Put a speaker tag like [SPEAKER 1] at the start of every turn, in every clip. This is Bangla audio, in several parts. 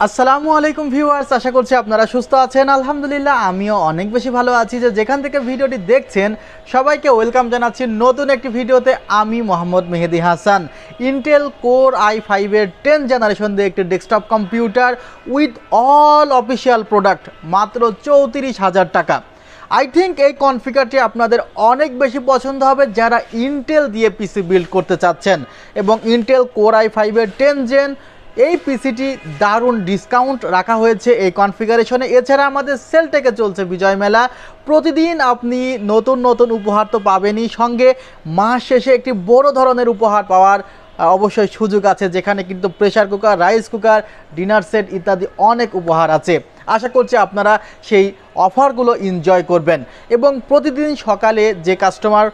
[SPEAKER 1] আসসালামু আলাইকুম ভিউয়ার্স, আশা করছি আপনারা সুস্থ আছেন। আলহামদুলিল্লাহ আমিও অনেক বেশি ভালো আছি। যেখান থেকে ভিডিওটি দেখছেন সবাইকে ওয়েলকাম জানাচ্ছি নতুন একটি ভিডিওতে। আমি Mohammad Mehedi Hasan. Intel core i5 এর 10 জেনারেশন দিয়ে একটি desktop computer with all official product মাত্র 34,000 টাকা। আই থিঙ্ক এই কনফিগারটি আপনাদের অনেক বেশি পছন্দ হবে যারা ইন্টেল দিয়ে পিসি বিল্ড করতে চাচ্ছেন, এবং ইন্টেল কোর i5 এর 10 জেন এই পিসিটি দারুণ ডিসকাউন্ট রাখা হয়েছে এই কনফিগারেশনে। এছাড়া আমাদের সেলটেকে চলছে বিজয় মেলা। প্রতিদিন আপনি নতুন নতুন উপহার তো পাবেনই, সঙ্গে মাস শেষে একটি বড় ধরনের উপহার পাওয়ার অবশ্যই সুযোগ আছে, যেখানে কিন্তু pressure cooker, rice cooker, dinner set ইত্যাদি অনেক উপহার আছে। আশা করছি আপনারা সেই অফারগুলো এনজয় করবেন। এবং প্রতিদিন সকালে যে কাস্টমার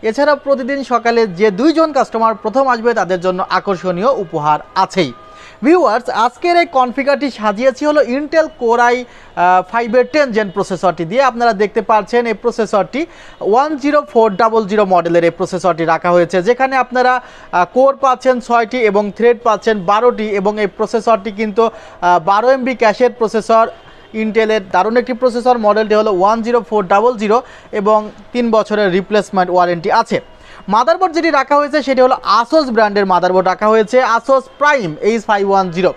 [SPEAKER 1] এছাড়া প্রতিদিন সকালে যে 2 জন কাস্টমার প্রথম আসবে তাদের জন্য আকর্ষণীয় উপহার আছেই। ভিউয়ার্স, আজকের এই কনফিগারটি সাজিয়েছি হলো ইন্টেল কোর i5 এর 10 জেন প্রসেসরটি দিয়ে। আপনারা দেখতে পাচ্ছেন এই প্রসেসরটি 10400 মডেলের এই প্রসেসরটি রাখা হয়েছে, যেখানে আপনারা কোর পাচ্ছেন 6টি এবং থ্রেড পাচ্ছেন 12টি, এবং এই প্রসেসরটি কিন্তু 12 MB ক্যাশের প্রসেসর। ইন্টেলের দারুণ একটি প্রসেসর, মডেলটি হলো 10400 এবং 3 বছরের রিপ্লেসমেন্ট ওয়ারেন্টি আছে। মাদারবোর্ড যেটি রাখা হয়েছে সেটি হলো আসোস ব্র্যান্ডের মাদারবোর্ড রাখা হয়েছে, আসোস প্রাইম H510।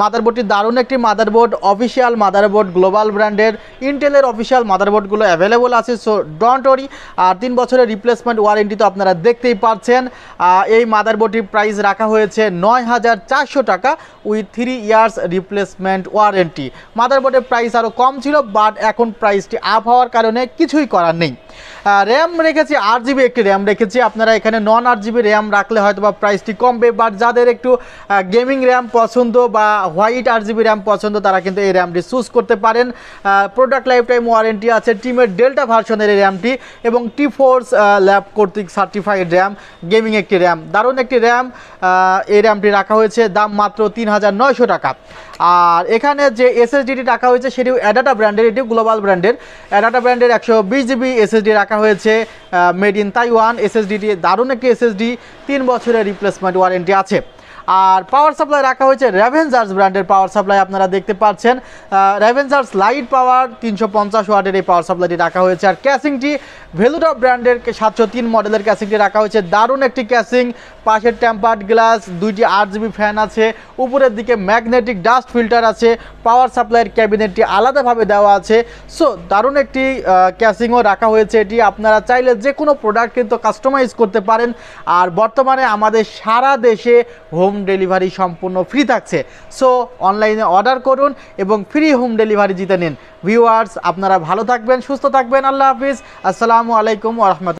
[SPEAKER 1] মাদারবোর্ডটি দারুণ একটি মাদারবোর্ড, অফিসিয়াল মাদারবোর্ড, গ্লোবাল ব্র্যান্ডের। ইন্টেলের অফিসিয়াল মাদারবোর্ডগুলো অ্যাভেলেবল আছে, সো ডোন্ট ওয়ারি। আর 3 বছরের রিপ্লেসমেন্ট ওয়ারেন্টি তো আপনারা দেখতেই পাচ্ছেন। এই মাদারবোর্ডটির প্রাইস রাখা হয়েছে 9,400 টাকা উইথ 3 ইয়ার্স রিপ্লেসমেন্ট ওয়ারেন্টি। মাদারবোর্ডের প্রাইস আরও কম ছিল, বাট এখন প্রাইসটি আপ হওয়ার কারণে কিছুই করার নেই। র্যাম রেখেছি 8GB একটি র্যাম রেখেছি। আপনারা এখানে নন 8GB র্যাম রাখলে হয়তো বা প্রাইসটি কমবে, বাট যাদের একটু গেমিং র্যাম পছন্দ বা হোয়াইট 8GB র্যাম পছন্দ তারা কিন্তু এই র্যামটি চুজ করতে পারেন। প্রোডাক্ট লাইফ টাইম ওয়ারেন্টি আছে। টিমের ডেল্টা ভার্সনের এই র্যামটি, এবং টি4 ল্যাব কর্তৃক সার্টিফাইড র্যাম, গেমিং একটি র্যাম, দারুণ একটি র্যাম। এই র্যামটি রাখা হয়েছে দাম মাত্র 3,900 টাকা। আর এখানে যে এসএসডিটি রাখা হয়েছে সেটিও অ্যাডাটা ব্র্যান্ডের, এটিও গ্লোবাল ব্র্যান্ডের। অ্যাডাটা ব্র্যান্ডের 120GB এসএসডি রাখা হয়েছে, মেড ইন তাইওয়ান। এসএসডিটি দারুণ একটি এসএসডি, 3 বছরের রিপ্লেসমেন্ট ওয়ারেন্টি আছে। আর পাওয়ার সাপ্লাই রাখা হয়েছে রেভেনজার্স ব্র্যান্ডের পাওয়ার সাপ্লাই, আপনারা দেখতে পাচ্ছেন রেভেনজার্স লাইট পাওয়ার 350 ওয়াটের এই পাওয়ার সাপ্লাইটি রাখা হয়েছে। আর ক্যাসিংটি ভেলুডপ ব্র্যান্ডের 703 মডেলের ক্যাসিংটি রাখা হয়েছে, দারুণ একটি ক্যাসিং। পাশের টেম্পার্ড গ্লাস, 2টি 8GB ফ্যান আছে, উপরের দিকে ম্যাগনেটিক ডাস্ট ফিল্টার আছে, পাওয়ার সাপ্লাইয়ের ক্যাবিনেটটি আলাদাভাবে দেওয়া আছে। সো দারুণ একটি ক্যাসিংও রাখা হয়েছে। এটি আপনারা চাইলে যে কোনো প্রোডাক্ট কিন্তু কাস্টমাইজ করতে পারেন। আর বর্তমানে আমাদের সারা দেশে হোম ডেলিভারি সম্পূর্ণ ফ্রি থাকছে, সো অনলাইনে অর্ডার করুন এবং ফ্রি হোম ডেলিভারি জিতে নিন। ভিউয়ার্স, আপনারা ভালো থাকবেন, সুস্থ থাকবেন। আল্লাহ হাফিজ, আসসালামু আলাইকুম ওয়া রাহমাতুল্লাহ।